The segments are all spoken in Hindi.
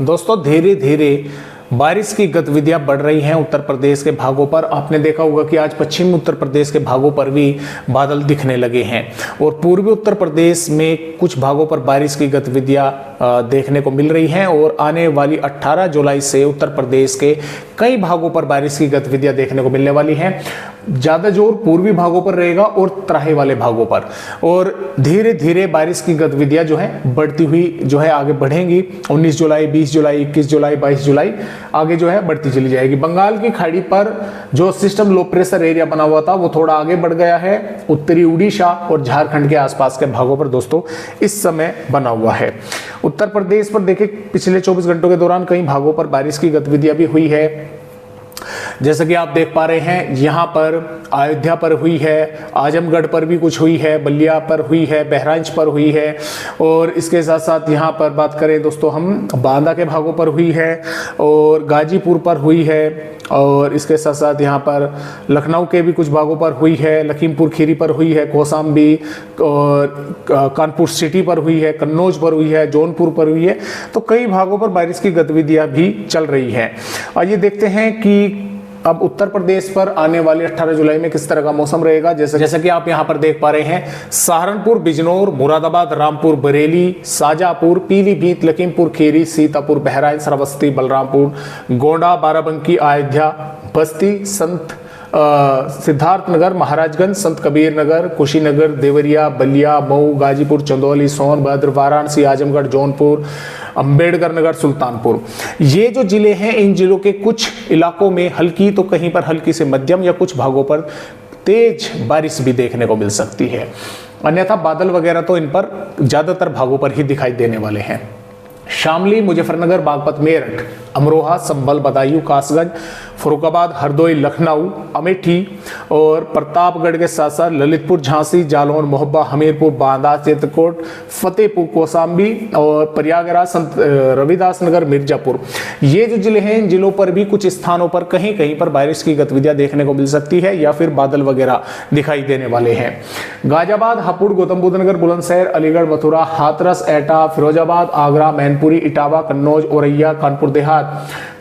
दोस्तों धीरे धीरे बारिश की गतिविधियां बढ़ रही हैं उत्तर प्रदेश के भागों पर। आपने देखा होगा कि आज पश्चिमी उत्तर प्रदेश के भागों पर भी बादल दिखने लगे हैं और पूर्वी उत्तर प्रदेश में कुछ भागों पर बारिश की गतिविधियां देखने को मिल रही हैं और आने वाली 18 जुलाई से उत्तर प्रदेश के कई भागों पर बारिश की गतिविधियां देखने को मिलने वाली हैं। ज़्यादा जोर पूर्वी भागों पर रहेगा और तराई वाले भागों पर, और धीरे धीरे बारिश की गतिविधियां जो है बढ़ती हुई जो है आगे बढ़ेंगी। 19 जुलाई, 20 जुलाई, 21 जुलाई, 22 जुलाई आगे जो है बढ़ती चली जाएगी। बंगाल की खाड़ी पर जो सिस्टम लो प्रेशर एरिया बना हुआ था वो थोड़ा आगे बढ़ गया है। उत्तरी उड़ीसा और झारखंड के आसपास के भागों पर दोस्तों इस समय बना हुआ है। उत्तर प्रदेश पर देखिए पिछले 24 घंटों के दौरान कई भागों पर बारिश की गतिविधियां भी हुई है। जैसे कि आप देख पा रहे हैं, यहाँ पर अयोध्या पर हुई है, आजमगढ़ पर भी कुछ हुई है, बलिया पर हुई है, बहराइच पर हुई है, और इसके साथ साथ यहाँ पर बात करें दोस्तों हम बांदा के भागों पर हुई है और गाजीपुर पर हुई है, और इसके साथ साथ यहाँ पर लखनऊ के भी कुछ भागों पर हुई है, लखीमपुर खीरी पर हुई है, कौशाम्बी और कानपुर सिटी पर हुई है, कन्नौज पर हुई है, जौनपुर पर हुई है। तो कई भागों पर बारिश की गतिविधियां भी चल रही हैं। आइए देखते हैं कि अब उत्तर प्रदेश पर आने वाली 18 जुलाई में किस तरह का मौसम रहेगा। जैसा कि आप यहां पर देख पा रहे हैं, सहारनपुर, बिजनौर, मुरादाबाद, रामपुर, बरेली, शाजापुर, पीलीभीत, लखीमपुर खीरी, सीतापुर, बहराइच, श्रावस्ती, बलरामपुर, गोंडा, बाराबंकी, अयोध्या, बस्ती, संत सिद्धार्थनगर, महाराजगंज, संत कबीर नगर, कुशीनगर, देवरिया, बलिया, मऊ, गाजीपुर, चंदौली, सोनभद्र, वाराणसी, आजमगढ़, जौनपुर, अंबेडकर नगर, सुल्तानपुर, ये जो जिले हैं इन जिलों के कुछ इलाकों में हल्की तो कहीं पर हल्की से मध्यम या कुछ भागों पर तेज बारिश भी देखने को मिल सकती है। अन्यथा बादल वगैरह तो इन पर ज्यादातर भागों पर ही दिखाई देने वाले हैं। शामली, मुजफ्फरनगर, बागपत, मेरठ, अमरोहा, संभल, बदायूं, कासगंज, फरुखाबाद, हरदोई, लखनऊ, अमेठी और प्रतापगढ़ के साथ साथ ललितपुर, झांसी, जालौन, मोहब्बा, हमीरपुर, बांदा, चित्रकूट, फतेहपुर, कौशाम्बी और प्रयागराज, संत रविदास नगर, मिर्जापुर, ये जो जिले हैं इन जिलों पर भी कुछ स्थानों पर कहीं कहीं पर बारिश की गतिविधियां देखने को मिल सकती है या फिर बादल वगैरह दिखाई देने वाले हैं। गाजियाबाद, हापुड़, गौतम बुद्ध नगर, बुलंदशहर, अलीगढ़, मथुरा, हाथरस, एटा, फिरोजाबाद, आगरा, मैनपुरी, इटावा, कन्नौज, औरैया, कानपुर देहात,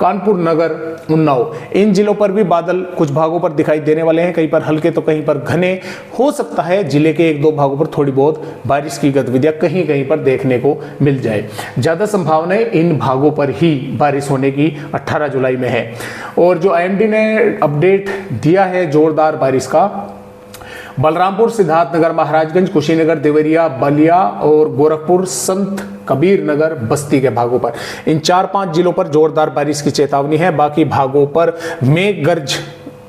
कानपुर नगर, उन्नाव, इन जिलों पर भी बादल कुछ भागों पर दिखाई देने वाले हैं। कहीं पर हल्के तो कहीं पर घने। हो सकता है जिले के एक दो भागों पर थोड़ी बहुत बारिश की गतिविधियां कहीं कहीं पर देखने को मिल जाए। ज्यादा संभावनाएं इन भागों पर ही बारिश होने की 18 जुलाई में है। और जो आईएमडी ने अपडेट दिया है जोरदार बारिश का, बलरामपुर, सिद्धार्थनगर, महाराजगंज, कुशीनगर, देवरिया, बलिया और गोरखपुर, संत कबीर नगर, बस्ती के भागों पर, इन 4-5 जिलों पर जोरदार बारिश की चेतावनी है। बाकी भागों पर मेघ गर्ज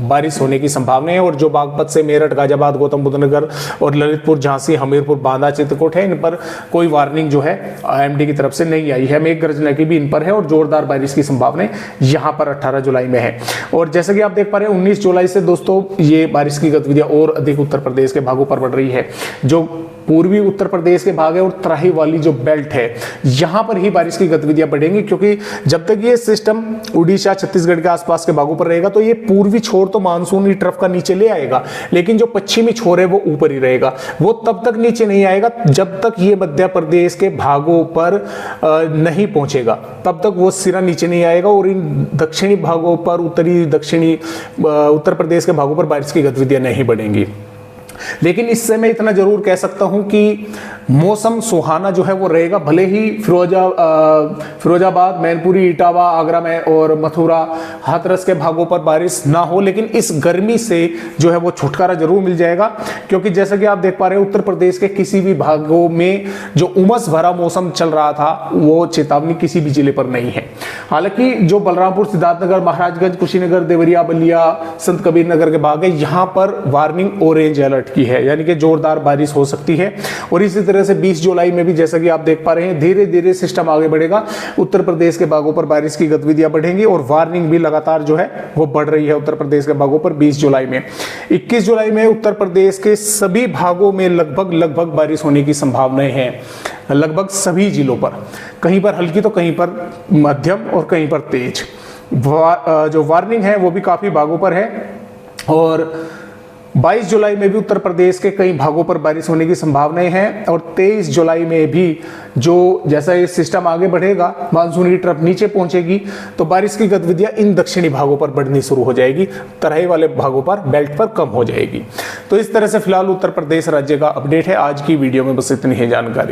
बारिश होने की संभावना है। और जो बागपत से मेरठ, गाजियाबाद, गौतम बुद्ध नगर और ललितपुर, झांसी, हमीरपुर, बांदा, चित्रकूट है, इन पर कोई वार्निंग जो है आईएमडी की तरफ से नहीं आई है। मेघ गर्जन की भी इन पर है और जोरदार बारिश की संभावना यहां पर 18 जुलाई में है। और जैसे कि आप देख पा रहे हैं 19 जुलाई से दोस्तों ये बारिश की गतिविधियां और अधिक उत्तर प्रदेश के भागों पर बढ़ रही है। जो पूर्वी उत्तर प्रदेश के भाग है और तराई वाली जो बेल्ट है यहां पर ही बारिश की गतिविधियां बढ़ेंगी, क्योंकि जब तक ये सिस्टम उड़ीसा, छत्तीसगढ़ के आसपास के भागों पर रहेगा तो ये पूर्वी छोर तो मानसूनी ट्रफ का नीचे ले आएगा, लेकिन जो पश्चिमी छोर है वो ऊपर ही रहेगा। वो तब तक नीचे नहीं आएगा जब तक ये मध्य प्रदेश के भागों पर नहीं पहुंचेगा, तब तक वो सिरा नीचे नहीं आएगा और इन दक्षिणी भागों पर, उत्तरी दक्षिणी उत्तर प्रदेश के भागों पर बारिश की गतिविधियां नहीं बढ़ेंगी। लेकिन इससे मैं इतना जरूर कह सकता हूं कि मौसम सुहाना जो है वो रहेगा। भले ही फिरोजाबाद, मैनपुरी, इटावा, आगरा में और मथुरा, हाथरस के भागों पर बारिश ना हो, लेकिन इस गर्मी से जो है वो छुटकारा जरूर मिल जाएगा। क्योंकि जैसा कि आप देख पा रहे हैं उत्तर प्रदेश के किसी भी भागों में जो उमस भरा मौसम चल रहा था वो चेतावनी किसी भी जिले पर नहीं है। हालांकि जो बलरामपुर, सिद्धार्थनगर, महाराजगंज, कुशीनगर, देवरिया, बलिया, संत कबीर नगर के भाग है यहां पर वार्निंग ऑरेंज अलर्ट की है, यानी कि जोरदार बारिश हो सकती है। और इसी तरह से 20 जुलाई में भी जैसा कि आप देख पा रहे हैं धीरे धीरे सिस्टम आगे बढ़ेगा, उत्तर प्रदेश के भागों पर बारिश की गतिविधियां बढ़ेंगी और वार्निंग भी लगातार जो है वो बढ़ रही है उत्तर प्रदेश के भागों पर 20 जुलाई में। 21 जुलाई में उत्तर प्रदेश के सभी भागों में लगभग बारिश होने की संभावनाएं हैं, लगभग सभी जिलों पर, कहीं पर हल्की तो कहीं पर मध्यम और कहीं पर तेज। जो वार्निंग है वो भी काफी भागों पर है। और 22 जुलाई में भी उत्तर प्रदेश के कई भागों पर बारिश होने की संभावनाएं हैं और 23 जुलाई में भी जो जैसा ये सिस्टम आगे बढ़ेगा, मानसून की तरफ नीचे पहुंचेगी, तो बारिश की गतिविधियां इन दक्षिणी भागों पर बढ़नी शुरू हो जाएगी, तराई वाले भागों पर, बेल्ट पर कम हो जाएगी। तो इस तरह से फिलहाल उत्तर प्रदेश राज्य का अपडेट है। आज की वीडियो में बस इतनी ही जानकारी।